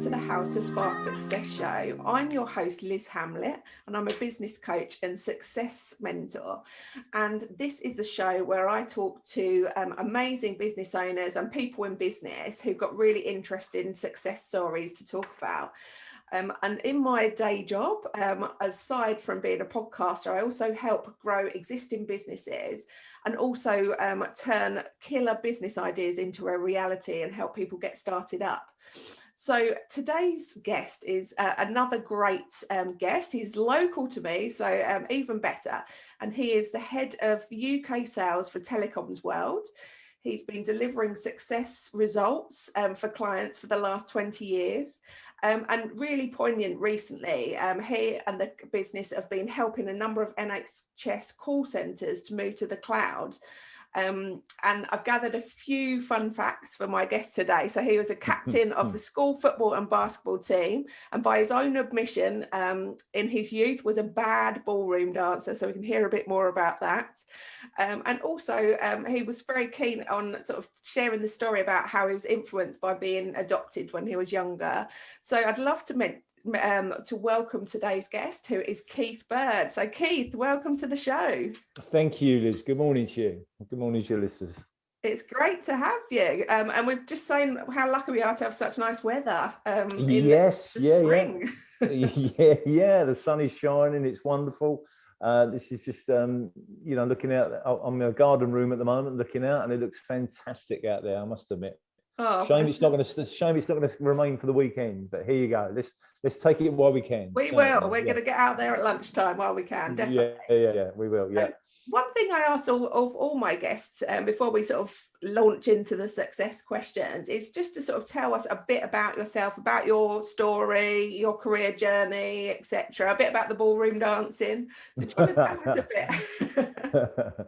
to the How to Spark Success show. I'm your host, Liz Hamlet, and I'm a business coach and success mentor. And this is the show where I talk to amazing business owners and people in business who've got really interesting success stories to talk about. And in my day job, aside from being a podcaster, I also help grow existing businesses and also turn killer business ideas into a reality and help people get started up. So today's guest is another great guest. He's local to me, so even better. And he is the head of UK sales for Telecoms World. He's been delivering success results for clients for the last 20 years. And really poignant recently, he and the business have been helping a number of NHS call centres to move to the cloud. And I've gathered a few fun facts for my guest today. So he was a captain of the school football and basketball team, and by his own admission, in his youth was a bad ballroom dancer. So we can hear a bit more about that. And also he was very keen on sort of sharing the story about how he was influenced by being adopted when he was younger. So I'd love to welcome today's guest, who is Keith Bird. So Keith, welcome to the show. Thank you, Liz. Good morning to you. Good morning to your listeners. It's great to have you. And we're just saying how lucky we are to have such nice weather. Yes, spring. yeah. The sun is shining. It's wonderful. This is just, looking out. I'm in a garden room at the moment, looking out, and it looks fantastic out there, I must admit. Oh, shame it's not going to remain for the weekend, but here you go. Let's take it while we can. We will. We're going to get out there at lunchtime while we can, definitely. Yeah, we will. Yeah. One thing I ask all my guests before we sort of launch into the success questions is just to sort of tell us a bit about yourself, about your story, your career journey, etc. A bit about the ballroom dancing. So do you want to tell us a bit?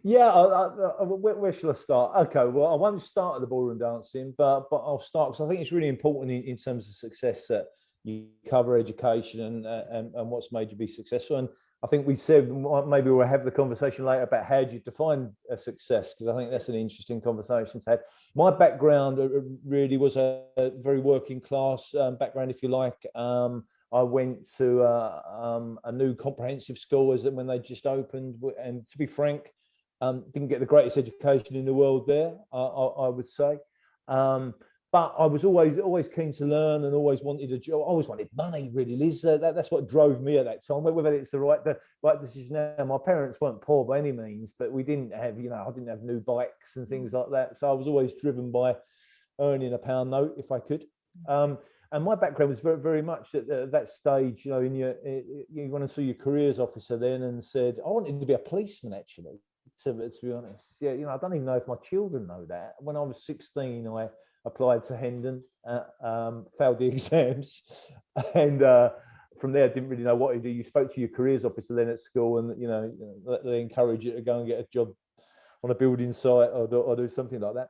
Yeah, where shall I start? Okay, well, I won't start at the ballroom dancing, but I'll start because I think it's really important in terms of success that you cover education and what's made you be successful. And I think we said maybe we'll have the conversation later about how do you define a success, because I think that's an interesting conversation to have. My background really was a very working class background, if you like. I went to a new comprehensive school when they just opened, and to be frank, didn't get the greatest education in the world there, I would say. But I was always keen to learn and always wanted a job. I always wanted money, really, Liz. That's what drove me at that time. Whether it's the right decision now. My parents weren't poor by any means, but we didn't have, I didn't have new bikes and things like that. So I was always driven by earning a pound note if I could. And my background was very, very much at that stage, you went to see your careers officer then and said, I wanted to be a policeman, actually, to be honest. Yeah, I don't even know if my children know that. When I was 16, I applied to Hendon, failed the exams, and from there I didn't really know what to do. You spoke to your careers officer then at school, and they encourage you to go and get a job on a building site or do something like that.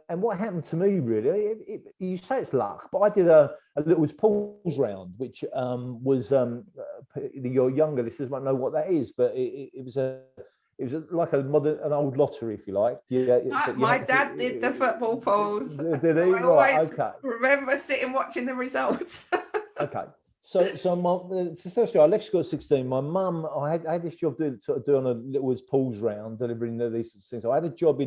And what happened to me really, you say it's luck, but I did a little pulls round, which was your younger listeners might know what that is, but it was like an old lottery, if you like. Yeah, my dad did the football pulls. Did he? So I always okay. remember sitting watching the results. Okay. So I left school at 16. My mum, I had this job doing a little pulls round, delivering these things. So I had a job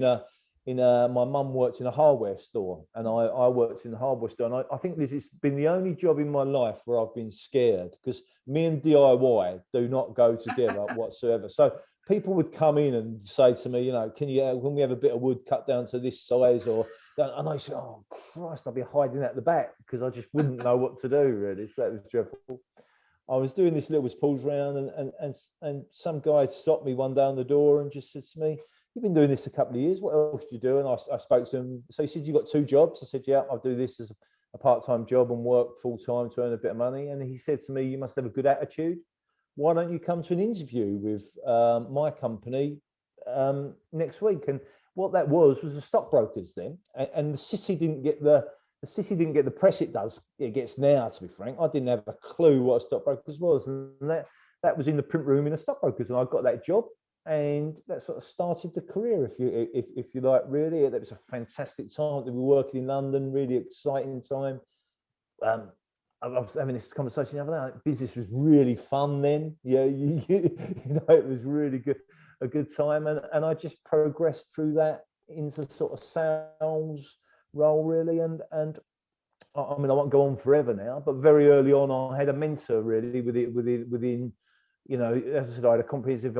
my mum worked in a hardware store, and I worked in the hardware store. And I think this has been the only job in my life where I've been scared, because me and DIY do not go together whatsoever. So people would come in and say to me, can we have a bit of wood cut down to this size, and I said, oh Christ, I'd be hiding at the back because I just wouldn't know what to do really. So that was dreadful. I was doing this little pulls round, and some guy stopped me one day on the door and just said to me, you've been doing this a couple of years, what else do you do? And I spoke to him. So he said, you've got 2 jobs? I said, yeah, I'll do this as a part-time job and work full-time to earn a bit of money. And he said to me, you must have a good attitude. Why don't you come to an interview with my company next week? And what that was the stockbrokers then. And the city didn't get the press it gets now, to be frank. I didn't have a clue what a stockbrokers was. And that was in the print room in a stockbrokers. And I got that job. And that sort of started the career, if you like, really. That was a fantastic time to be working in London, really exciting time. I was having this conversation the other day. Business was really fun then. Yeah, it was really good, a good time, and I just progressed through that into sort of sales role really, and I mean I won't go on forever now, but very early on I had a mentor really within as I said, I had a comprehensive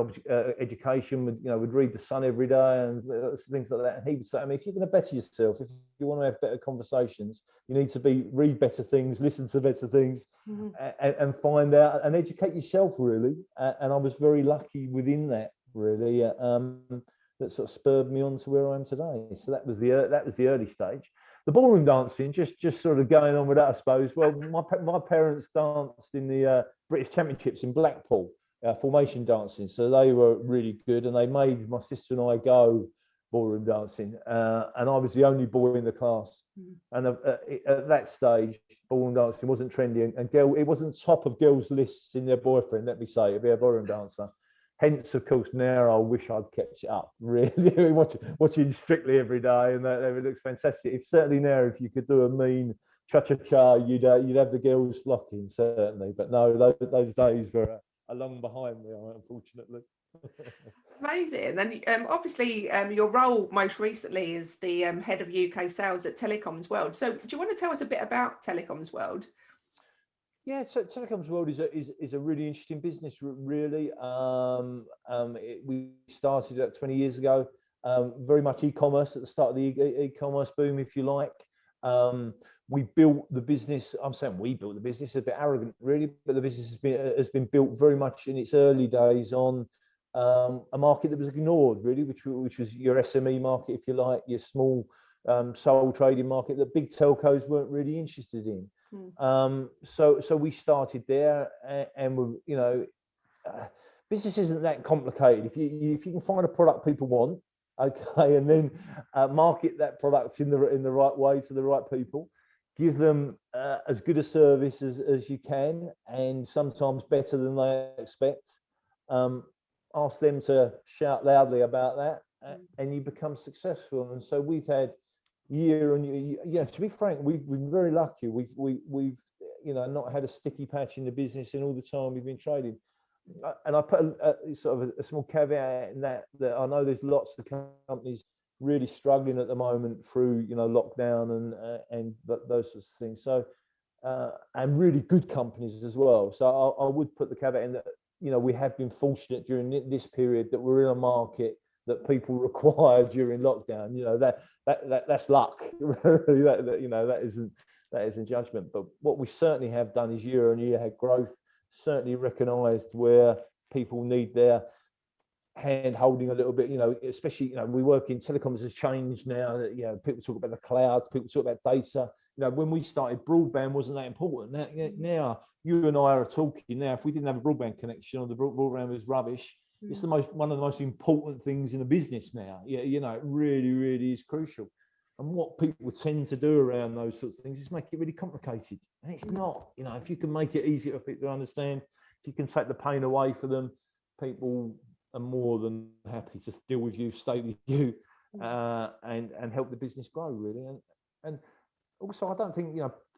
education. Would read the Sun every day and things like that. And he would say, I mean, if you're going to better yourself, if you want to have better conversations, you need to read better things, listen to better things, and find out and educate yourself really. And I was very lucky within that really. That sort of spurred me on to where I am today. So that was the early stage. The ballroom dancing, just sort of going on with that, I suppose. Well, my parents danced in the British Championships in Blackpool, formation dancing. So they were really good, and they made my sister and I go ballroom dancing. And I was the only boy in the class. And at that stage, ballroom dancing wasn't trendy, and it wasn't top of girls' lists in their boyfriend. Let me say, to be a ballroom dancer. Hence, of course, now I wish I'd kept it up. Really, watching Strictly every day, and it looks fantastic. It's certainly now, if you could do a mean cha-cha-cha, you'd have the girls flocking, certainly. But no, those days were long behind me, unfortunately. Amazing. And obviously, your role most recently is the head of UK sales at Telecoms World. So, do you want to tell us a bit about Telecoms World? Yeah, so Telecoms World is a really interesting business, really. We started 20 years ago, very much e-commerce at the start of the e-commerce boom, if you like. We built the business. I'm saying we built the business, a bit arrogant, really, but the business has been built very much in its early days on a market that was ignored, really, which was your SME market, if you like, your small sole trading market that big telcos weren't really interested in. So we started there, and we, business isn't that complicated. If you can find a product people want, okay, and then market that product in the right way to the right people, give them as good a service as you can, and sometimes better than they expect. Ask them to shout loudly about that, and you become successful. And so we've had year on year. Yeah, to be frank, we've been very lucky. We've not had a sticky patch in the business in all the time we've been trading. And I put a sort of a small caveat in that I know there's lots of companies really struggling at the moment through lockdown and those sorts of things. So and really good companies as well. So I would put the caveat in that we have been fortunate during this period that we're in a market that people require during lockdown. That's luck. that isn't judgment. But what we certainly have done is year on year had growth. Certainly recognised where people need their hand holding a little bit. Especially we work in telecoms has changed now. That people talk about the cloud, people talk about data. When we started, broadband wasn't that important. Now you and I are talking. Now, if we didn't have a broadband connection or the broadband was rubbish, it's one of the most important things in a business now. It really, really is crucial. And what people tend to do around those sorts of things is make it really complicated. And it's not. If you can make it easier for people to understand, if you can take the pain away for them, people are more than happy to deal with you, stay with you, and help the business grow, really. And also, I don't think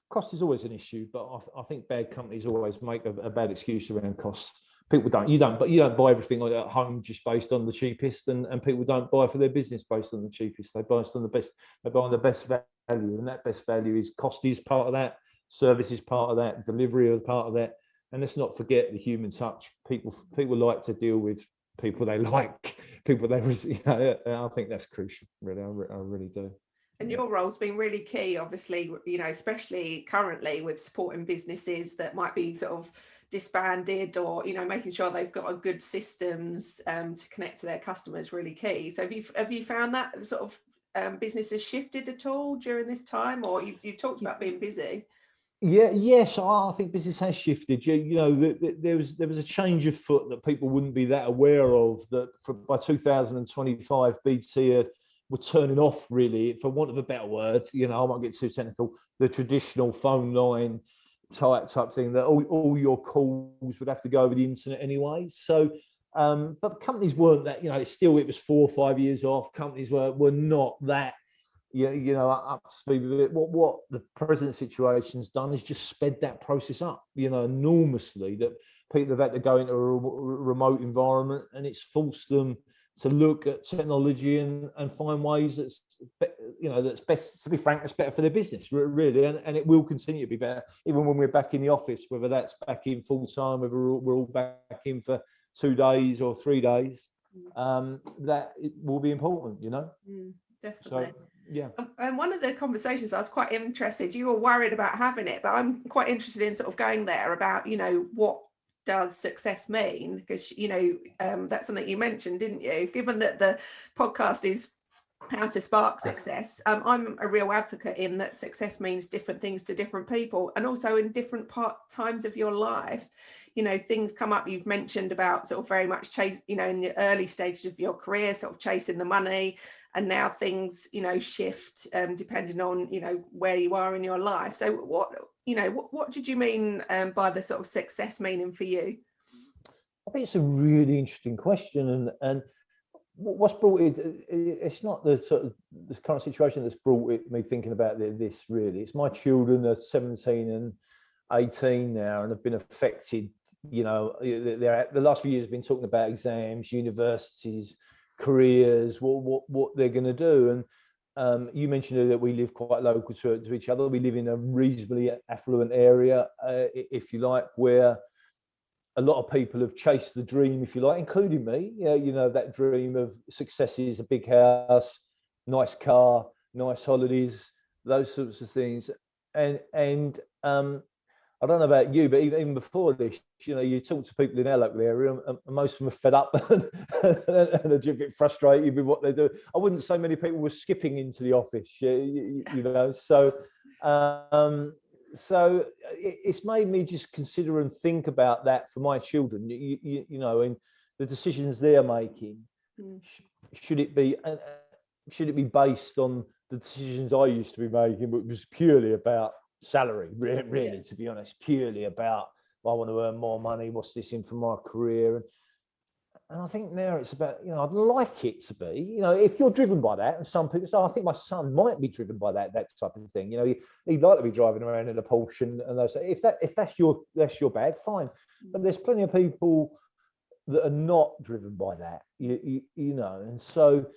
cost is always an issue, but I think bad companies always make a bad excuse around cost. People don't. You don't buy everything at home just based on the cheapest, and people don't buy for their business based on the cheapest. They buy on the best. They buy on the best value, and that best value is cost is part of that, service is part of that, delivery is part of that, and let's not forget the human touch. People like to deal with people they like, people they. I think that's crucial. Really, I really do. And your role's been really key, obviously, especially currently with supporting businesses that might be sort of disbanded or, making sure they've got a good systems to connect to their customers, really key. So have you found that sort of businesses shifted at all during this time, or you talked about being busy? Yes, I think business has shifted. There was a change of foot that people wouldn't be that aware of, that by 2025, BT were turning off, really, for want of a better word. I won't get too technical, the traditional phone line type thing, that all your calls would have to go over the internet anyway. So, but companies weren't that, it was 4 or 5 years off. Companies were not that up to speed with it. What the present situation's done is just sped that process up, enormously. That people have had to go into a remote environment, and it's forced them to look at technology and find ways that's best. To be frank, that's better for their business, really, and it will continue to be better even when we're back in the office, whether that's back in full time, whether we're all back in for 2 days or 3 days. That it will be important, Definitely. So, yeah. And one of the conversations I was quite interested, you were worried about having it, but I'm quite interested in sort of going there about, what does success mean? Because, that's something you mentioned, didn't you? Given that the podcast is how to spark success, I'm a real advocate in that success means different things to different people, and also in different times of your life. Things come up. You've mentioned about sort of very much chase, in the early stages of your career, sort of chasing the money, and now things, shift depending on, where you are in your life. So what did you mean by the sort of success meaning for you? I think it's a really interesting question, and what's brought it's not the sort of the current situation that's brought me thinking about this, really. It's my children are 17 and 18 now, and have been affected. The last few years have been talking about exams, universities, careers, what they're going to do. And you mentioned that we live quite local to each other. We live in a reasonably affluent area, if you like, where a lot of people have chased the dream, if you like, including me. That dream of success is a big house, nice car, nice holidays, those sorts of things. And I don't know about you, but even before this, you talk to people in our local area, and most of them are fed up and are a bit frustrated with what they do. I wouldn't say many people were skipping into the office, So it's made me just consider and think about that for my children, and the decisions they're making. Should it be based on the decisions I used to be making, which was purely about salary, really, to be honest, purely about, I want to earn more money, what's this in for my career? And I think now it's about, I'd like it to be, if you're driven by that, and some people say, I think my son might be driven by that type of thing. He'd like to be driving around in a Porsche, and those. If that's your bag, fine. But there's plenty of people that are not driven by that, and so,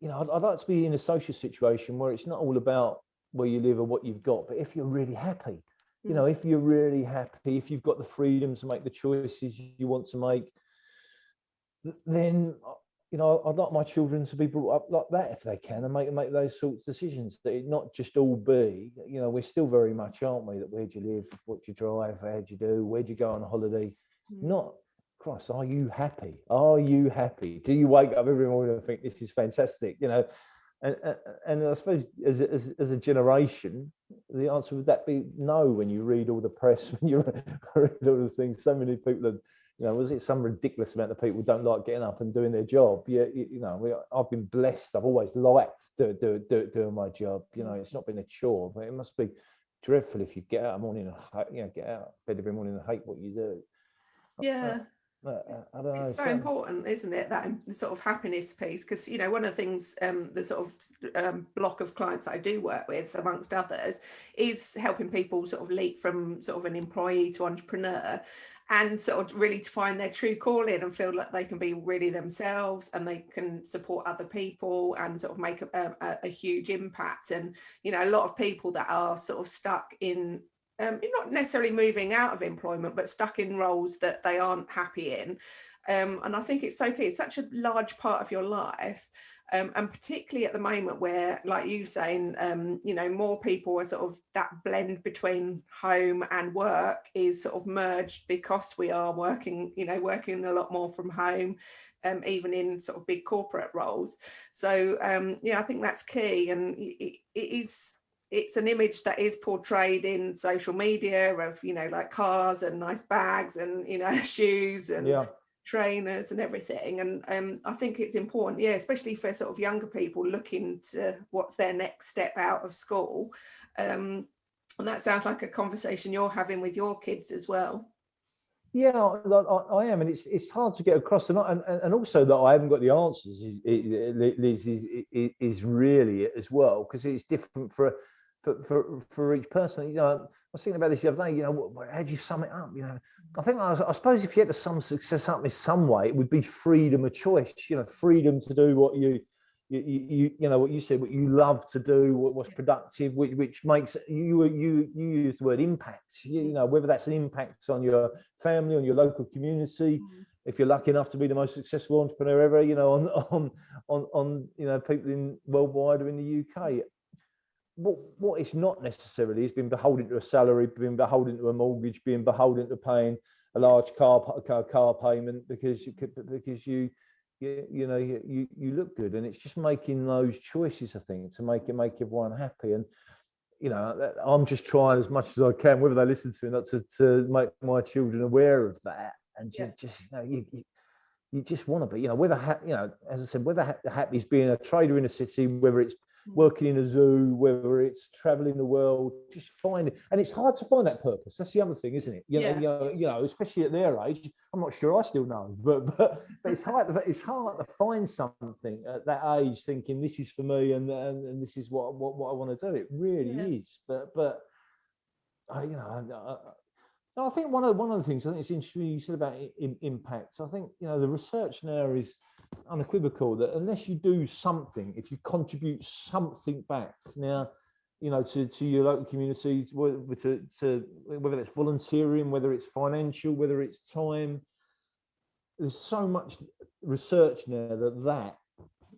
I'd like to be in a social situation where it's not all about where you live or what you've got, but if you're really happy, if you're really happy, if you've got the freedom to make the choices you want to make, then I'd like my children to be brought up like that if they can, and make those sorts of decisions. That it not just all be, we're still very much, aren't we, that where do you live, what do you drive, how do you do, where do you go on holiday? Not, Christ, are you happy? Are you happy? Do you wake up every morning and think this is fantastic? And I suppose as a generation, the answer would that be no. When you read all the press, when you read all the things, so many people are, was it some ridiculous amount of people don't like getting up and doing their job? I've been blessed. I've always liked doing my job. It's not been a chore, but it must be dreadful if you get out of the morning and get out of bed every morning and hate what you do. Yeah. I don't know. It's so important, isn't it, that sort of happiness piece? Because one of the things, the sort of block of clients that I do work with, amongst others, is helping people sort of leap from sort of an employee to entrepreneur, and sort of really to find their true calling and feel like they can be really themselves, and they can support other people and sort of make a huge impact. And a lot of people that are sort of stuck in not necessarily moving out of employment, but stuck in roles that they aren't happy in. And I think it's so key. It's such a large part of your life. And particularly at the moment where, like you saying, more people are sort of, that blend between home and work is sort of merged, because we are working a lot more from home, even in sort of big corporate roles. So, I think that's key. And it's an image that is portrayed in social media of, like cars and nice bags and, shoes and trainers and everything. And I think it's important, especially for sort of younger people looking to what's their next step out of school. And that sounds like a conversation you're having with your kids as well. Yeah, I am, and it's hard to get across, and also that I haven't got the answers. Liz, is really it as well, because it's different for each person. You know, I was thinking about this the other day. You know, how do you sum it up? You know, I suppose if you had to sum success up in some way, it would be freedom of choice. You know, freedom to do what you know what you said, what you love to do, what's productive, which makes you use the word impact. You know, whether that's an impact on your family, on your local community, if you're lucky enough to be the most successful entrepreneur ever, you know, on you know, people in worldwide or in the UK. What it's not necessarily is being beholden to a salary, being beholden to a mortgage, being beholden to paying a large car payment because you know you look good. And it's just making those choices, I think, to make everyone happy. And you know, I'm just trying as much as I can, whether they listen to me, not to make my children aware of that. And just you know, you just want to be, you know, whether you know, as I said, whether happy is being a trader in a city, whether it's working in a zoo, whether it's traveling the world, just find it. And it's hard to find that purpose. That's the other thing, isn't it? You know, especially at their age. I'm not sure I still know, but it's hard to find something at that age, thinking this is for me and this is what I want to do. It really is. But you know, I think one of the things I think it's interesting you said about impact. I think, you know, the research now is unequivocal that unless you do something, if you contribute something back now, you know, to your local community, to whether it's volunteering, whether it's financial, whether it's time, there's so much research now that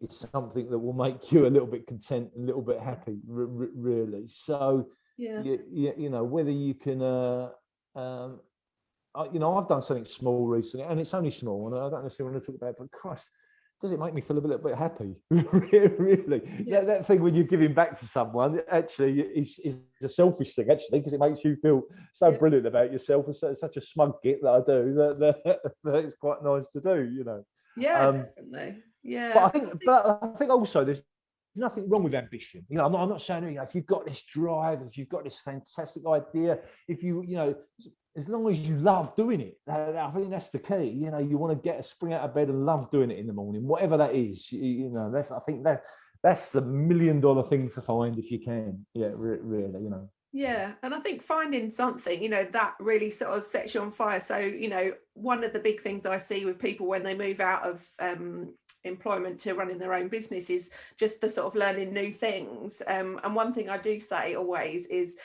is something that will make you a little bit content, a little bit happy, really. So, you know, whether you can. You know, I've done something small recently, and it's only small, and I don't necessarily want to talk about it, but Christ, does it make me feel a little bit happy? Really? That thing when you're giving back to someone actually is a selfish thing, actually, because it makes you feel so brilliant about yourself. It's such a smug git that I do that it's quite nice to do, you know. Definitely. But I think also there's nothing wrong with ambition. You know, I'm not saying, you know, if you've got this drive, if you've got this fantastic idea, if you know, as long as you love doing it, I think that's the key. You know, you want to get a spring out of bed and love doing it in the morning, whatever that is. You know, I think that's the $1 million thing to find if you can. Yeah, really, you know. Yeah, and I think finding something, you know, that really sort of sets you on fire. So, you know, one of the big things I see with people when they move out of employment to running their own business is just the sort of learning new things. And one thing I do say always is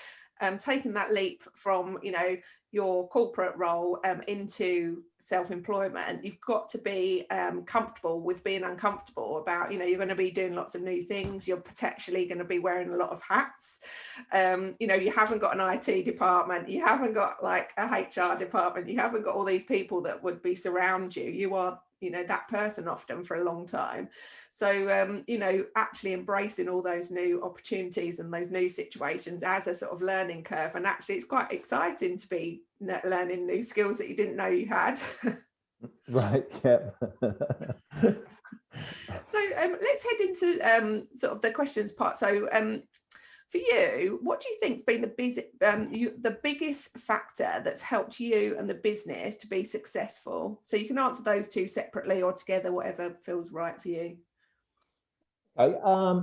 taking that leap from, you know, your corporate role into self-employment, you've got to be comfortable with being uncomfortable about, you know, you're going to be doing lots of new things, you're potentially going to be wearing a lot of hats. You know, you haven't got an IT department, you haven't got like a HR department, you haven't got all these people that would be surround you. You are, you know, that person often for a long time. So, you know, actually embracing all those new opportunities and those new situations as a sort of learning curve. And actually it's quite exciting to be learning new skills that you didn't know you had. Right, yeah. So let's head into sort of the questions part. So for you, what do you think's been the biggest factor that's helped you and the business to be successful? So you can answer those two separately or together, whatever feels right for you. Okay.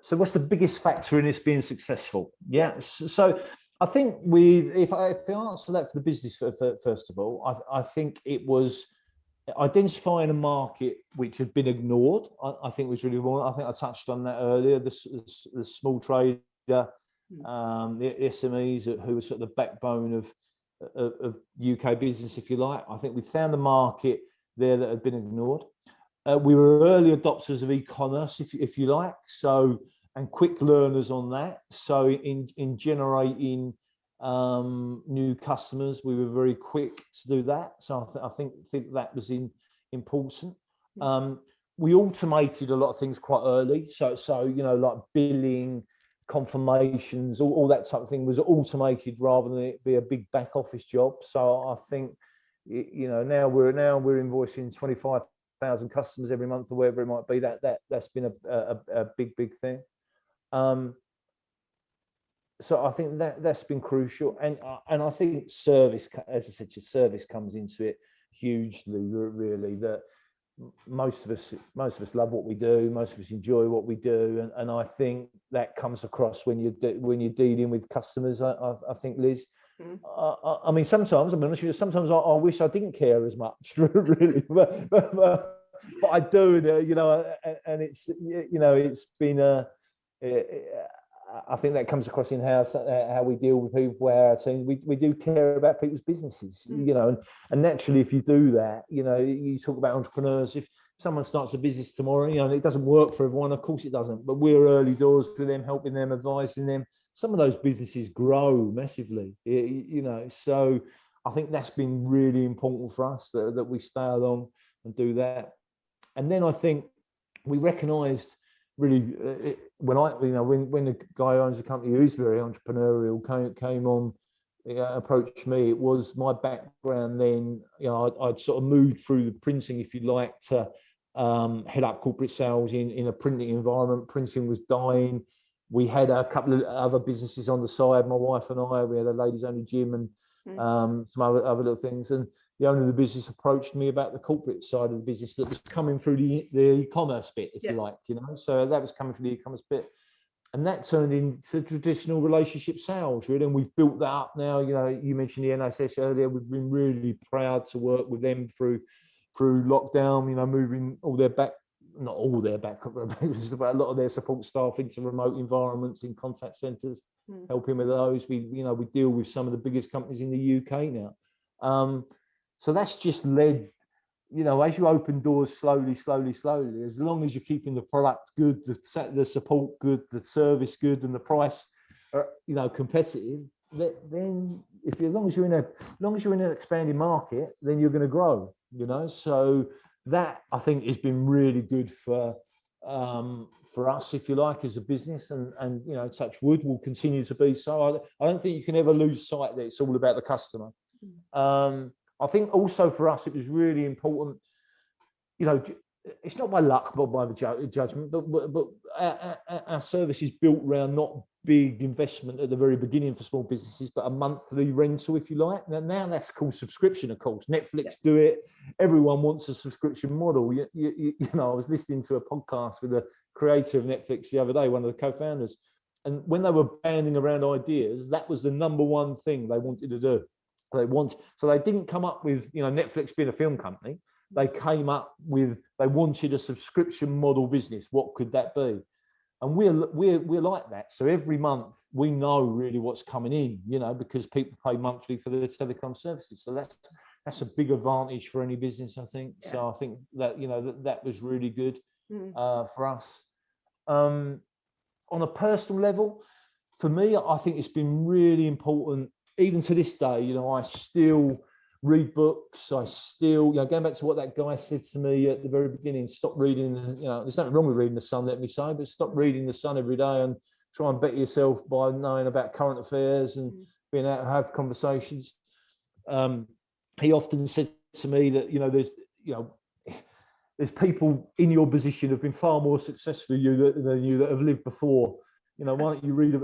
So what's the biggest factor in this being successful? Yeah. So I think if I answer that for the business first of all, I think it was identifying a market which had been ignored. I think was really important. I think I touched on that earlier. The small trader, the SMEs who were sort of the backbone of UK business, if you like. I think we found a market there that had been ignored. We were early adopters of e-commerce, if you like, so, and quick learners on that. So in generating new customers, we were very quick to do that. So I think that was important. We automated a lot of things quite early. So you know, like billing, confirmations, all that type of thing was automated rather than it be a big back office job. So I think, you know, now we're invoicing 25,000 customers every month or whatever it might be. That's been a big thing. so I think that's been crucial, and I think service, as I said, your service comes into it hugely. Really, that most of us love what we do. Most of us enjoy what we do, and I think that comes across when you're dealing with customers. I think, Liz. Mm. I mean, sometimes I'm honest with you. Sometimes I wish I didn't care as much, really, but I do. You know, and it's it's been a. I think that comes across in how we deal with people, where our team, we do care about people's businesses, you know, and naturally, if you do that, you know, you talk about entrepreneurs. If someone starts a business tomorrow, you know, it doesn't work for everyone, of course it doesn't, but we're early doors for them, helping them, advising them. Some of those businesses grow massively, you know, so I think that's been really important for us that we stay along and do that. And then I think we recognised, really, when the guy who owns the company, who is very entrepreneurial, came on, approached me. It was my background then. You know, I'd sort of moved through the printing, if you like, to head up corporate sales in a printing environment. Printing was dying. We had a couple of other businesses on the side. My wife and I, we had a ladies' only gym and some other little things. And the owner of the business approached me about the corporate side of the business that was coming through the e-commerce bit, if you like, you know. So that was coming through the e-commerce bit, and that turned into traditional relationship sales, really. And we've built that up now. You know, you mentioned the NSS earlier. We've been really proud to work with them through lockdown. You know, moving all their back, not all their back, but a lot of their support staff into remote environments, in contact centres, helping with those. We deal with some of the biggest companies in the UK now. So that's just led, you know, as you open doors slowly, as long as you're keeping the product good, the support good, the service good, and the price, you know, competitive, then as long as you're in an expanding market, then you're going to grow, you know. So that, I think, has been really good for us, if you like, as a business, and you know, touch wood, will continue to be so. I don't think you can ever lose sight that it's all about the customer. I think also for us, it was really important, you know, it's not by luck, but by the judgment, but our service is built around not big investment at the very beginning for small businesses, but a monthly rental, if you like. Now that's called subscription, of course. Netflix do it. Everyone wants a subscription model. You know, I was listening to a podcast with the creator of Netflix the other day, one of the co-founders, and when they were banding around ideas, that was the number one thing they wanted to do. So they didn't come up with, you know, Netflix being a film company. They came up with, they wanted a subscription model business. What could that be? And we're like that. So every month we know really what's coming in, you know, because people pay monthly for the telecom services. So that's a big advantage for any business, I think. Yeah. So I think that, you know, that was really good for us. On a personal level, for me, I think it's been really important. Even to this day, you know, I still read books. I still, you know, going back to what that guy said to me at the very beginning, stop reading, you know, there's nothing wrong with reading The Sun, let me say, but stop reading The Sun every day and try and better yourself by knowing about current affairs and being able to have conversations. He often said to me that, you know, there's people in your position who've been far more successful than you that have lived before. You know, why don't you read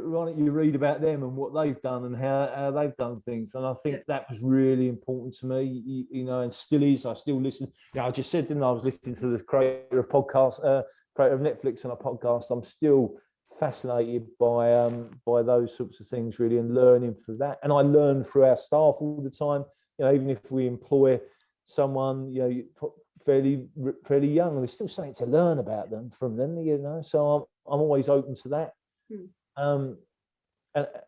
about them and what they've done and how they've done things? And I think that was really important to me, you know, and still is. I still listen. You know, I just said, didn't I? I was listening to the creator of Netflix on a podcast. I'm still fascinated by those sorts of things, really, and learning through that. And I learn through our staff all the time. You know, even if we employ someone, you know, fairly young, there's still something to learn about them from them. You know, so I'm always open to that. And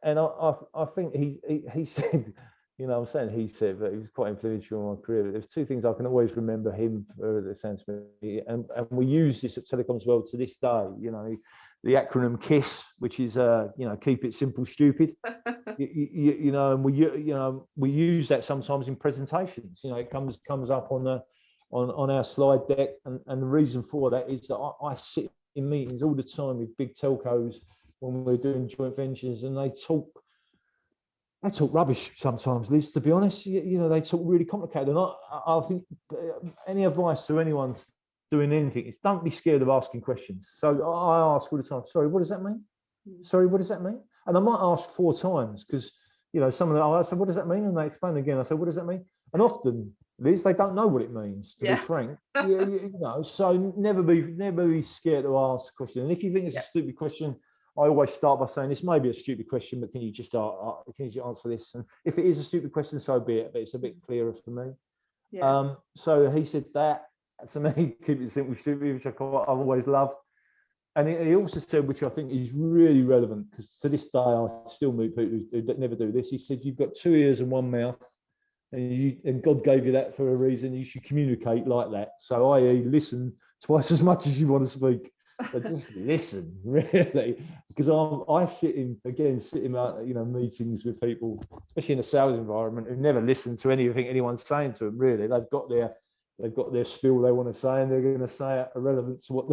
I think he said, you know, I'm saying he said, but he was quite influential in my career. There's two things I can always remember him for, that sounds to me, and we use this at Telecoms World to this day. You know, the acronym KISS, which is you know, keep it simple, stupid. you know, and we use that sometimes in presentations. You know, it comes up on our slide deck, and the reason for that is that I sit in meetings all the time with big telcos when we're doing joint ventures, and they talk rubbish sometimes, Liz, to be honest. You know, they talk really complicated. And I think any advice to anyone doing anything is don't be scared of asking questions. So I ask all the time, sorry, what does that mean? Sorry, what does that mean? And I might ask 4 times because, some of them, I say, what does that mean? And they explain again. I say, what does that mean? And often, Liz, they don't know what it means, to be frank. So never be scared to ask a question. And if you think it's a stupid question, I always start by saying, this may be a stupid question, but can you just answer this? And if it is a stupid question, so be it, but it's a bit clearer for me. So he said that to me, keep it simple, stupid, which I've always loved. And he also said, which I think is really relevant, because to this day I still meet people who never do this. He said, you've got 2 ears and 1 mouth, and God gave you that for a reason. You should communicate like that. So, i.e., listen twice as much as you want to speak, but just listen, really. Because I sit in meetings with people, especially in a sales environment, who never listen to anything anyone's saying to them. Really, they've got their spiel they want to say, and they're going to say it irrelevant to what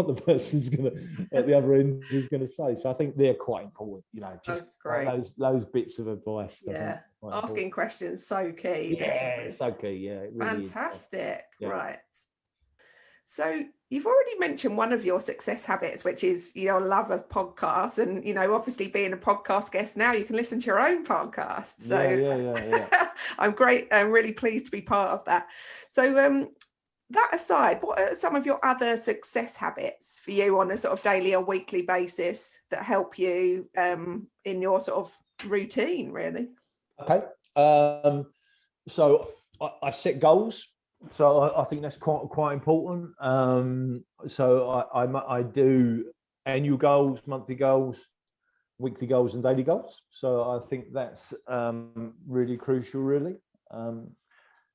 the person's going to at the other end is going to say. So I think they're quite important. Just those bits of advice. Yeah, asking questions so key. Yeah, it's so key. Yeah, it really fantastic. Is. Right. So you've already mentioned one of your success habits, which is your love of podcasts, and obviously being a podcast guest now, you can listen to your own podcast. So yeah. I'm really pleased to be part of that. So that aside, what are some of your other success habits for you on a sort of daily or weekly basis that help you in your sort of routine, really? Okay. So I set goals. So I think that's quite important. So I do annual goals, monthly goals, weekly goals, and daily goals. So I think that's really crucial, really.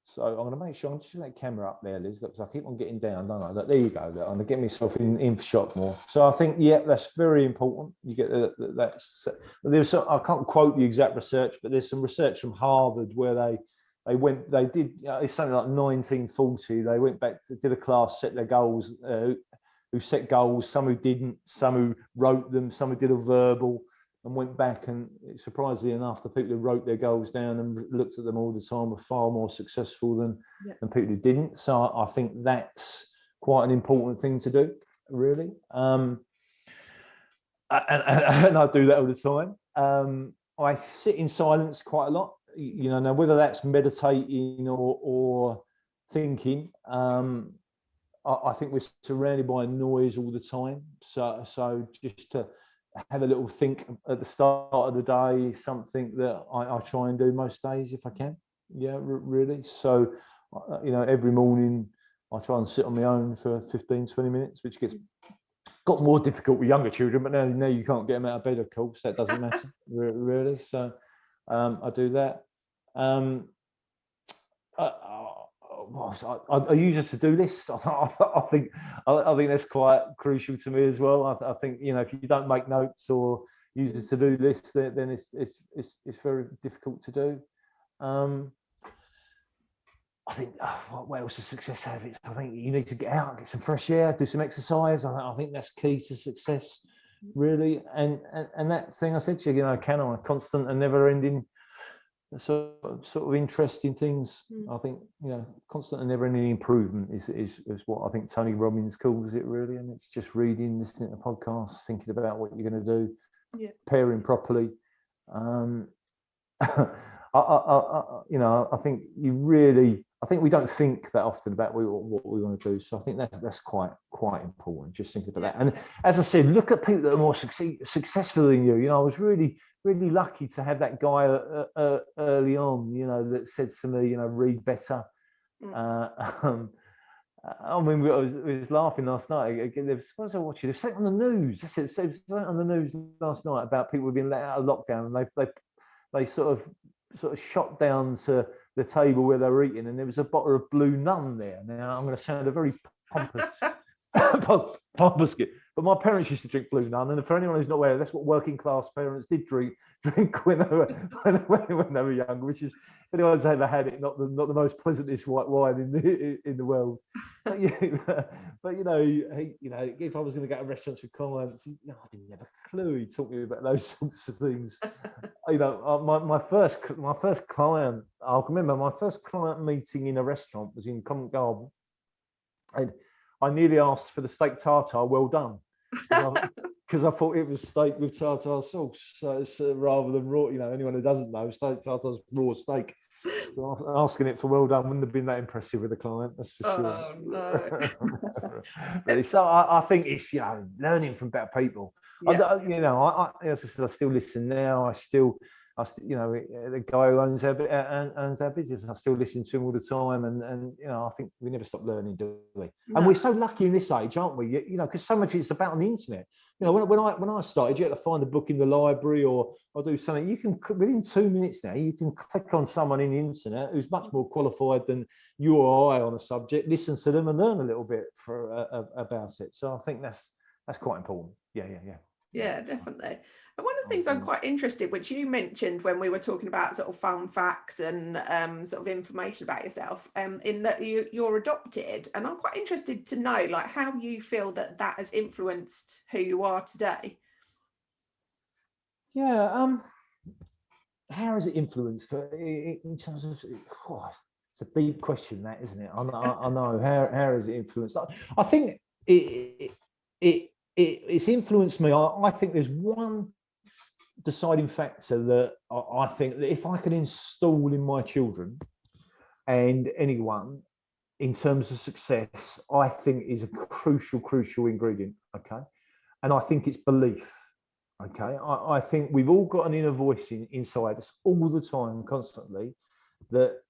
So I'm going to make sure I'm just that camera up there, Liz, because I keep on getting down, don't I? There you go. I'm going to get myself in shot more. So I think, that's very important. You get that's. I can't quote the exact research, but there's some research from Harvard where they did it's something like 1940. They went back did a class, set their goals, who set goals, some who didn't, some who wrote them, some who did a verbal, and went back, and surprisingly enough, the people who wrote their goals down and looked at them all the time were far more successful than people who didn't. So I think that's quite an important thing to do, really. And I do that all the time. I sit in silence quite a lot. Now whether that's meditating or thinking, I think we're surrounded by noise all the time. So just to have a little think at the start of the day is something that I try and do most days if I can. Yeah, really. So, every morning I try and sit on my own for 15, 20 minutes, which got more difficult with younger children, but now you can't get them out of bed, of course. That doesn't matter, really. So I do that. I use a to-do list. I think that's quite crucial to me as well. I think if you don't make notes or use a to-do list, then it's very difficult to do. I think what else are success habits? I think you need to get out, get some fresh air, do some exercise. I think that's key to success, really. And that thing I said to you, constant and never-ending sort of interesting things. I think constant and never-ending improvement is what I think Tony Robbins calls it, really. And it's just reading, listening to podcasts, thinking about what you're going to do, preparing properly. I think we don't think that often about what we want to do. So I think that's quite important. Just think about that. And as I said, look at people that are more successful than you. I was really lucky to have that guy early on, that said to me, read better. I was laughing last night. What was I watching? There was something on the news. There was something on the news last night about people who've been let out of lockdown, and they sort of shot down to the table where they were eating, and there was a bottle of Blue Nun there. Now I'm going to sound a very pompous kid, but my parents used to drink Blue Nun, and for anyone who's not aware, that's what working class parents did drink when they were younger. Which is, if anyone's ever had it, not the most pleasantest white wine in the world. But if I was going to go to restaurants with clients, I didn't have a clue. He taught me about those sorts of things. My first client, I remember my first client meeting in a restaurant was in Covent Garden, and I nearly asked for the steak tartare well done, because I thought it was steak with tartar sauce, so rather than raw. Anyone who doesn't know, steak tartar's raw steak. So asking it for well done wouldn't have been that impressive with the client, that's for sure. Oh no. Really. So I think it's learning from better people. Yeah. As I said, I still listen now. The guy who owns our business, I still listen to him all the time, and I think we never stop learning, do we? No. And we're so lucky in this age, aren't we? Because so much is about on the internet. When I started, you had to find a book in the library or do something. You can, within 2 minutes now, you can click on someone in the internet who's much more qualified than you or I on a subject, listen to them and learn a little bit about it. So I think that's quite important. Yeah, definitely. And one of the things I'm quite interested, which you mentioned when we were talking about sort of fun facts and sort of information about yourself, in that you're adopted, and I'm quite interested to know, like, how you feel that has influenced who you are today. Yeah. How has it influenced in terms of? It's a deep question, that, isn't it? I know. How has it influenced? I think it's influenced me. I think there's one deciding factor that I think that if I can install in my children and anyone in terms of success, I think is a crucial ingredient. Okay, and I think it's belief. Okay, I think we've all got an inner voice inside us all the time, constantly, that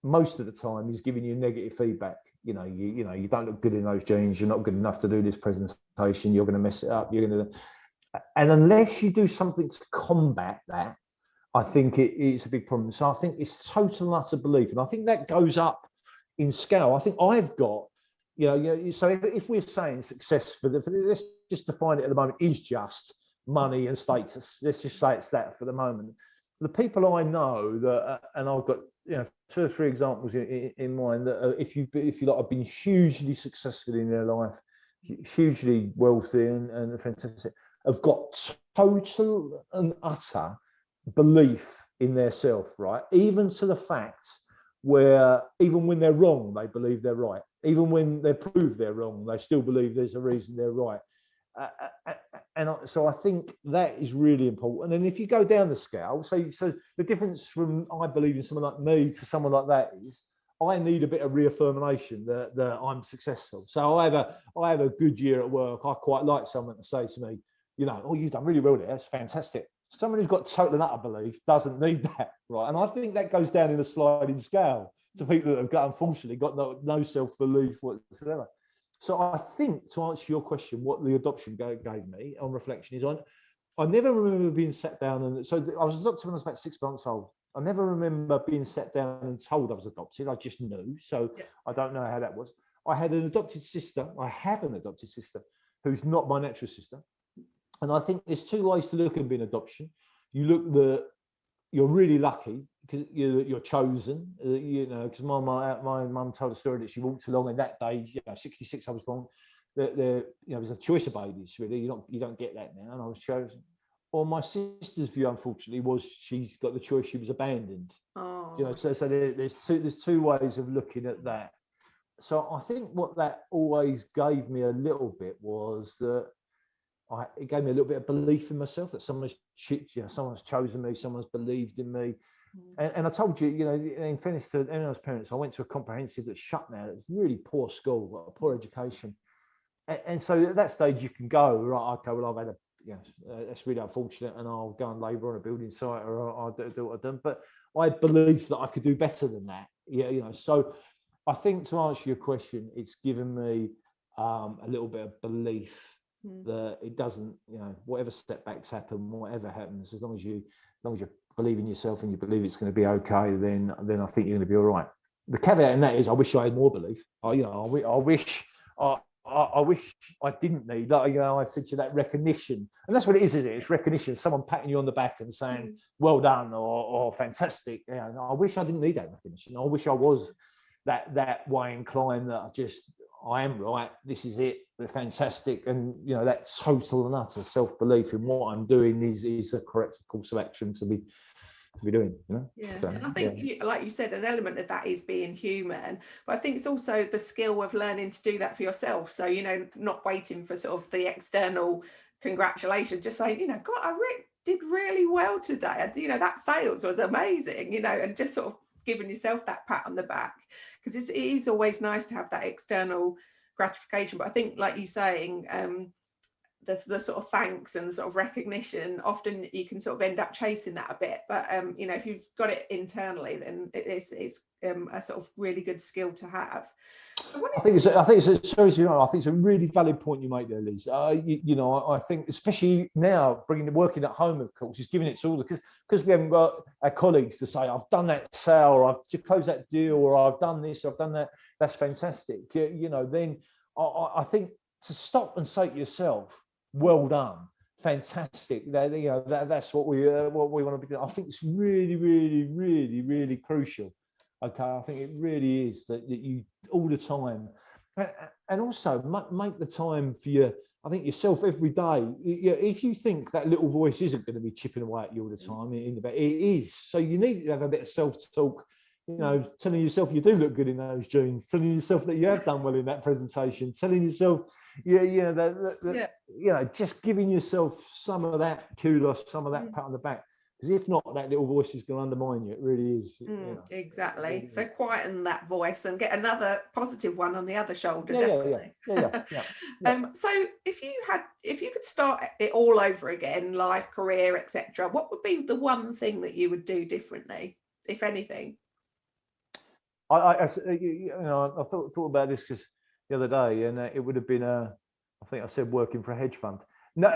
most of the time is giving you negative feedback. You don't look good in those jeans. You're not good enough to do this presentation. You're going to mess it up. And unless you do something to combat that, I think it's a big problem. So I think it's total and utter belief, and I think that goes up in scale. I think I've got, so if we're saying success let's just define it at the moment is just money and status. Let's just say it's that for the moment. The people I know that, and I've got 2 or 3 examples in mind that if you like, have been hugely successful in their life, hugely wealthy and fantastic, have got total and utter belief in their self, right? Even to the fact where even when they're wrong, they believe they're right. Even when they're proved they're wrong, they still believe there's a reason they're right. So I think that is really important. And if you go down the scale, so the difference from I believe in someone like me to someone like that is I need a bit of reaffirmation that I'm successful. So I have a good year at work. I quite like someone to say to me, you've done really well there. It's fantastic. Someone who's got total and utter belief doesn't need that, right? And I think that goes down in a sliding scale to people that have unfortunately got no self-belief whatsoever. So I think, to answer your question, what the adoption gave me on reflection is I never remember being sat down, and so I was adopted when I was about 6 months old. I never remember being sat down and told I was adopted. I just knew. So I don't know how that was. I had an adopted sister. I have an adopted sister who's not my natural sister. And I think there's 2 ways to look at being adoption. You look that you're really lucky because you're chosen, because my mum told a story that she walked along, and that day, 66 I was born, there was a choice of babies, really. You don't get that now, and I was chosen. Or my sister's view, unfortunately, was she's got the choice, she was abandoned. Oh. So there's two ways of looking at that. So I think what that always gave me a little bit was that it gave me a little bit of belief in myself that someone's chosen me, someone's believed in me. And I told you, in fairness to Emma's parents, I went to a comprehensive that's shut now. It's really poor school, got a poor education. And so at that stage you can go, right, okay, well, I've had that's really unfortunate, and I'll go and labour on a building site, or I'll do what I've done. But I believe that I could do better than that. So I think, to answer your question, it's given me a little bit of belief that it doesn't, whatever setbacks happen, whatever happens, as long as you believe in yourself and you believe it's going to be okay, then I think you're going to be all right. The caveat in that is, I wish I had more belief. I wish I didn't need, I said to you, that recognition, and that's what it is, isn't it? It's recognition, someone patting you on the back and saying, well done, or fantastic. I wish I didn't need that recognition. I wish I was that way inclined, that I am right, this is it, they're fantastic, and that total and utter self-belief in what I'm doing is a correct course of action to be doing. So, and I think like you said, an element of that is being human, but I think it's also the skill of learning to do that for yourself. So not waiting for sort of the external congratulations, just saying, God, did really well today. That sales was amazing, and just sort of giving yourself that pat on the back, because it is always nice to have that external gratification. But I think, like you saying, the sort of thanks and sort of recognition, often you can sort of end up chasing that a bit. But if you've got it internally, then it's a sort of really good skill to have. So I think it's a really valid point you make there, Liz. I think especially now working at home, of course, is giving it to all, because we haven't got our colleagues to say, I've done that sale, or I've just closed that deal, or I've done this, I've done that. That's fantastic. Then I think to stop and say to yourself, well done, fantastic. That's what we want to be doing. I think it's really, really, really, really crucial. Okay, I think it really is that you all the time, and also make the time for yourself every day. If you think that little voice isn't going to be chipping away at you all the time in the back, it is. So you need to have a bit of self-talk. Telling yourself you do look good in those jeans, telling yourself that you have done well in that presentation, telling yourself, just giving yourself some of that kudos, some of that pat on the back. Because if not, that little voice is going to undermine you. It really is. Exactly. Really so quieten that voice and get another positive one on the other shoulder. So if you could start it all over again, life, career, etc., what would be the one thing that you would do differently, if anything? I thought about this because the other day, and it would have been I think I said working for a hedge fund. No.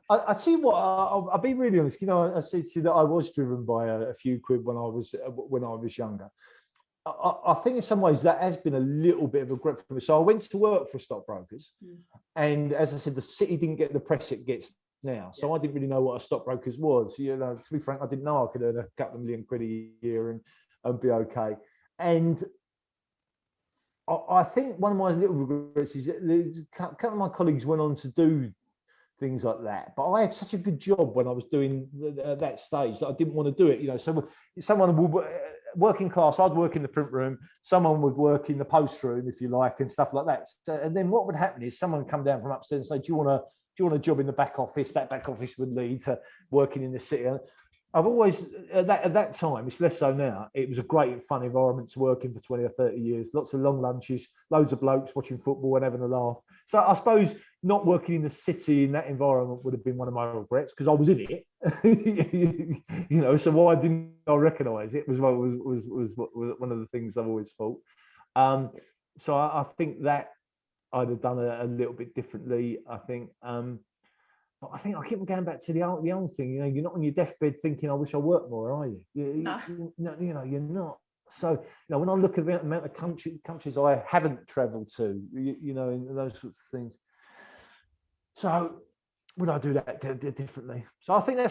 I see what I'll be really honest. I said to you that I was driven by a few quid when I was younger. I think in some ways that has been a little bit of a regret for me. So I went to work for stockbrokers, and as I said, the city didn't get the press it gets now. So I didn't really know what a stockbrokers was. To be frank, I didn't know I could earn a couple of million quid a year and be okay. And I think one of my little regrets is that a couple of my colleagues went on to do things like that, but I had such a good job when I was doing that stage that I didn't want to do it. So someone would working class, I'd work in the print room, someone would work in the post room, if you like, and stuff like that. So, and then what would happen is someone would come down from upstairs and say, do you want a job in the back office? That back office would lead to working in the city. I've always, at that time, it's less so now, it was a great fun environment to work in for 20 or 30 years. Lots of long lunches, loads of blokes watching football and having a laugh. So I suppose not working in the city in that environment would have been one of my regrets, because I was in it. So why didn't I recognise it was one of the things I've always thought. So I think that I'd have done a little bit differently, I think. But I think I keep going back to the old thing. You're not on your deathbed thinking, "I wish I worked more," are you? You're not. So when I look at the amount of countries I haven't travelled to, in those sorts of things. So would I do that differently? So I think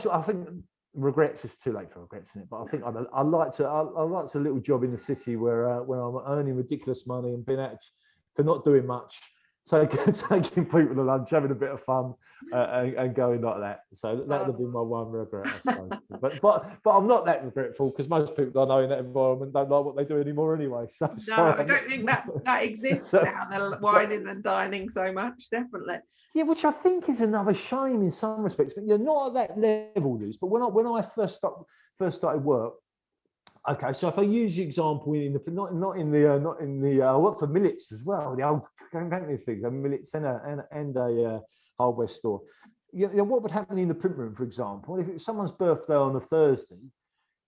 regrets is too late for regrets, isn't it? But I think I like a little job in the city where I'm earning ridiculous money and being out for not doing much. Taking people to lunch, having a bit of fun, and going like that. So that would have been my one regret, I suppose. But I'm not that regretful, because most people I know in that environment don't like what they do anymore anyway. I don't think that exists now. They're whining and dining so much, definitely. Yeah, which I think is another shame in some respects. But not at that level, Liz. But when I first started work. Okay, so if I use the example I work for Millets as well, the old company thing, a Millets and a hardware store. What would happen in the print room, for example, if it's someone's birthday on a Thursday,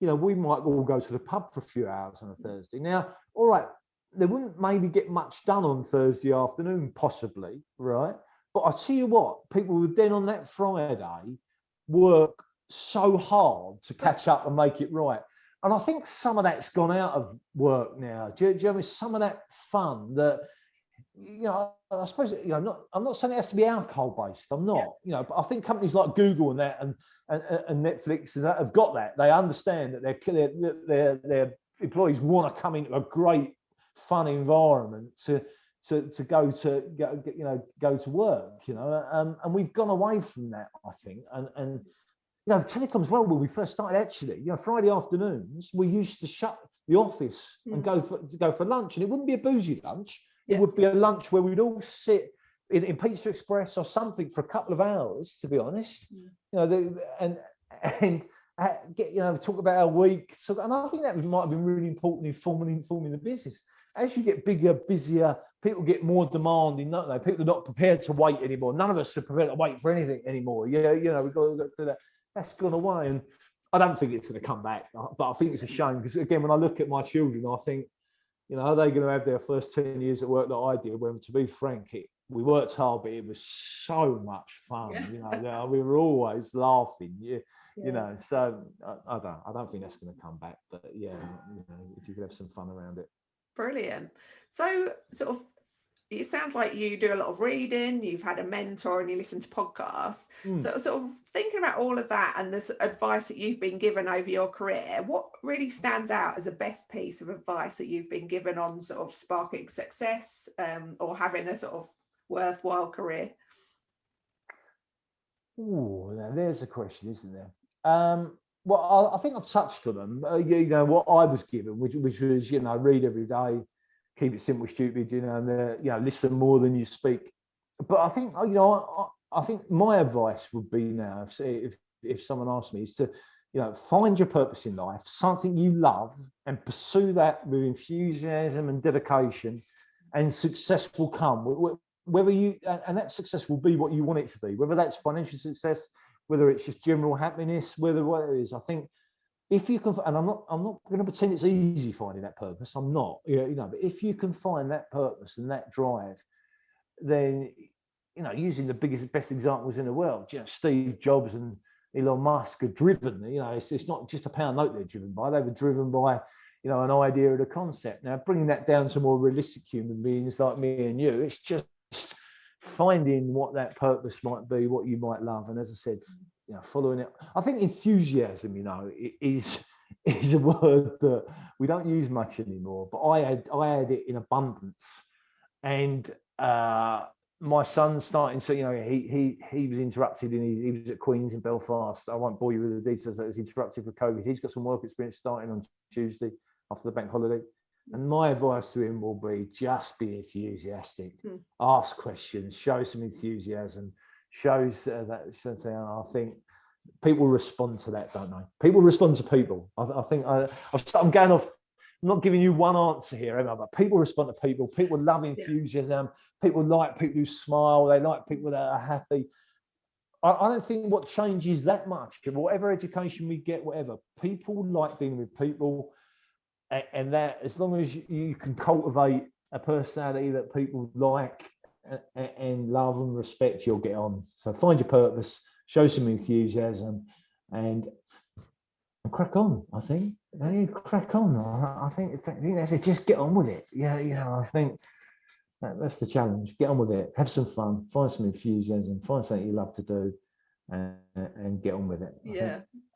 we might all go to the pub for a few hours on a Thursday. Now, all right, they wouldn't maybe get much done on Thursday afternoon, possibly, right? But I tell you what, people would then on that Friday work so hard to catch up and make it right. And I think some of that's gone out of work now. Do you know, some of that fun that, I suppose, I'm not saying it has to be alcohol based. I'm not, but I think companies like Google and that and Netflix and that have got that. They understand that their employees want to come into a great fun environment to go to work, and we've gone away from that, I think, and. Telecoms World, when we first started, actually, Friday afternoons, we used to shut the office and go for lunch. And it wouldn't be a boozy lunch. It would be a lunch where we'd all sit in Pizza Express or something for a couple of hours, to be honest. And talk about our week. So, and I think that might have been really important in forming the business. As you get bigger, busier, people get more demanding, don't they? People are not prepared to wait anymore. None of us are prepared to wait for anything anymore. We've got to do that. That's gone away, and I don't think it's going to come back. But I think it's a shame because, again, when I look at my children, I think, are they going to have their first 10 years at work that I did? When, to be frank, we worked hard, but it was so much fun. We were always laughing. So I don't think that's going to come back. But if you could have some fun around it. Brilliant. So sort of, it sounds like you do a lot of reading, you've had a mentor, and you listen to podcasts. So sort of thinking about all of that and this advice that you've been given over your career, what really stands out as the best piece of advice that you've been given on sort of sparking success or having a sort of worthwhile career? Oh, now there's a question, isn't there? Well, I think I've touched on them. What I was given, which was, read every day, keep it simple, stupid, and listen more than you speak. But I think, I think my advice would be now, if someone asked me, is to, find your purpose in life, something you love, and pursue that with enthusiasm and dedication, and success will come. Whether and that success will be what you want it to be, whether that's financial success, whether it's just general happiness, what it is. I think if you can, and I'm not going to pretend it's easy finding that purpose. I'm not, but if you can find that purpose and that drive, then, using the best examples in the world, Steve Jobs and Elon Musk are driven, it's not just a pound note they're driven by, they were driven by, an idea of the concept. Now, bringing that down to more realistic human beings like me and you, it's just finding what that purpose might be, what you might love. And as I said, following it. I think enthusiasm, is a word that we don't use much anymore, but I had it in abundance. And my son's starting to, he was interrupted he was at Queen's in Belfast. I won't bore you with the details, but it was interrupted with COVID. He's got some work experience starting on Tuesday after the bank holiday. And my advice to him will be just be enthusiastic, ask questions, show some enthusiasm, shows that something. I think people respond to that, don't they? People respond to people. I think I'm going off, I'm not giving you one answer here, Emma, but people respond to people. People love enthusiasm. People like people who smile. They like people that are happy. I don't think what changes that much, whatever education we get, whatever, people like being with people. And that, as long as you can cultivate a personality that people like and love and respect, you'll get on. So find your purpose, show some enthusiasm, and crack on. I think crack on. I think that's it. Just get on with it. I think that's the challenge. Get on with it. Have some fun. Find some enthusiasm. Find something you love to do. And get on with it.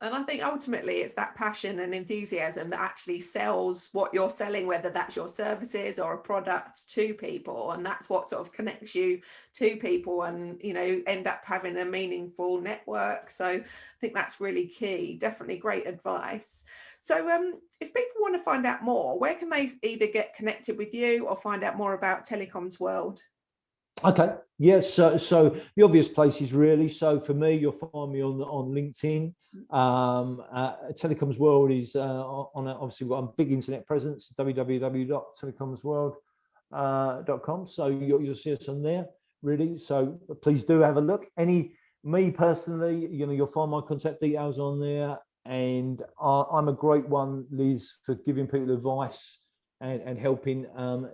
And I think ultimately it's that passion and enthusiasm that actually sells what you're selling, whether that's your services or a product, to people, and that's what sort of connects you to people and end up having a meaningful network. So I think that's really key. Definitely great advice. So if people want to find out more, where can they either get connected with you or find out more about Telecoms World? Okay. Yes. So the obvious places really. So for me, you'll find me on LinkedIn. Telecoms World is on obviously we've got a big internet presence, www.telecomsworld.com. So you'll see us on there really. So please do have a look. Me personally, you'll find my contact details on there. And I'm a great one, Liz, for giving people advice and helping,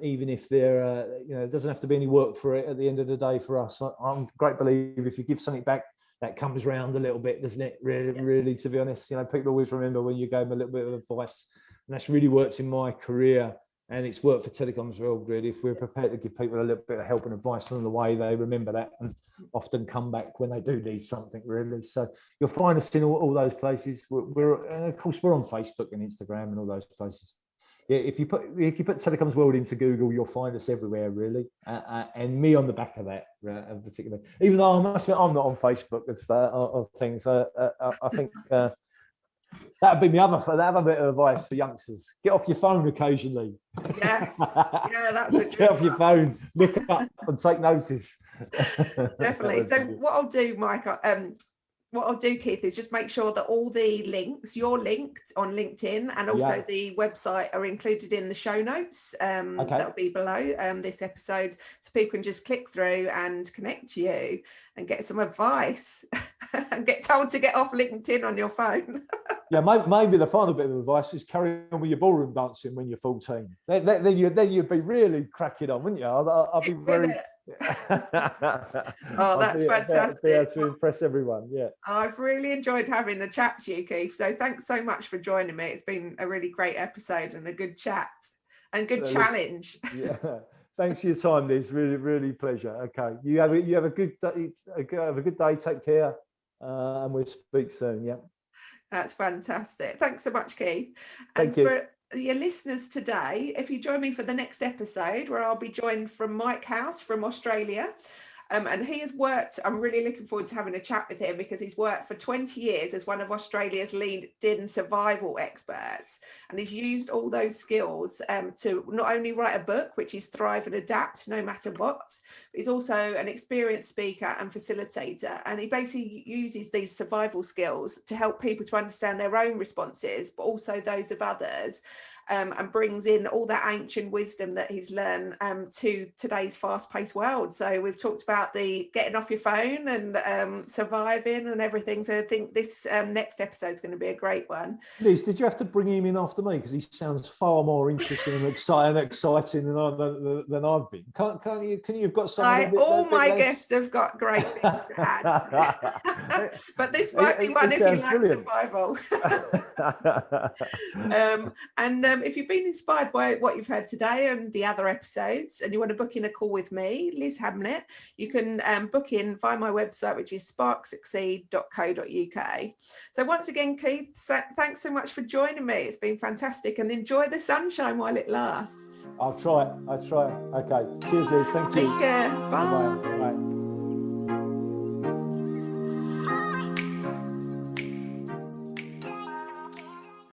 even if there, it doesn't have to be any work for it at the end of the day for us. I'm a great believer if you give something back, that comes round a little bit, doesn't it? Really, to be honest, people always remember when you gave them a little bit of advice, and that's really worked in my career, and it's worked for Telecoms World. Really, if we're prepared to give people a little bit of help and advice along the way, they remember that and often come back when they do need something. Really, so you'll find us in all those places. We're of course we're on Facebook and Instagram and all those places. Yeah, if you put Telecoms World into Google, you'll find us everywhere, really, and me on the back of that, particularly. Even though I must admit, I'm not on Facebook of things. I think that'd be my other bit of advice for youngsters: get off your phone occasionally. Yes, yeah, that's a good get off your phone, look up and take notice. Definitely. So what I'll do, Mike, what I'll do, Keith, is just make sure that all the links, you're linked on LinkedIn, and also the website are included in the show notes. That'll be below this episode, so people can just click through and connect to you and get some advice and get told to get off LinkedIn on your phone. Yeah, maybe the final bit of advice is carry on with your ballroom dancing when you're 14. Then you'd be really cracking on, wouldn't you? I'll be very... Oh, that's fantastic. Be able to impress everyone. Yeah, I've really enjoyed having a chat to you, Keith. So thanks so much for joining me. It's been a really great episode and a good chat and good challenge. Yeah, thanks for your time, Liz. Really, really pleasure. Okay, you have a good day. Have a good day. Take care, and we'll speak soon. Yeah, that's fantastic. Thanks so much, Keith. Thank you. For your listeners today, if you join me for the next episode, where I'll be joined from Mike House from Australia, and he has worked, I'm really looking forward to having a chat with him, because he's worked for 20 years as one of Australia's leading survival experts, and he's used all those skills to not only write a book, which is Thrive and Adapt No Matter What, but he's also an experienced speaker and facilitator, and he basically uses these survival skills to help people to understand their own responses, but also those of others, and brings in all that ancient wisdom that he's learned to today's fast-paced world. So we've talked about the getting off your phone and surviving and everything. So I think this next episode is going to be a great one. Liz, did you have to bring him in after me, because he sounds far more interesting and exciting than I've been? Can you have got someone? All my guests have got great things to add, but this might be one if you like survival. And if you've been inspired by what you've heard today and the other episodes, and you want to book in a call with me, Liz Hamlet, you can book in via my website, which is sparksucceed.co.uk. So once again, Keith, thanks so much for joining me. It's been fantastic, and enjoy the sunshine while it lasts. I'll try it. Okay. Cheers, Liz. Thank you. Take care. Bye. Bye.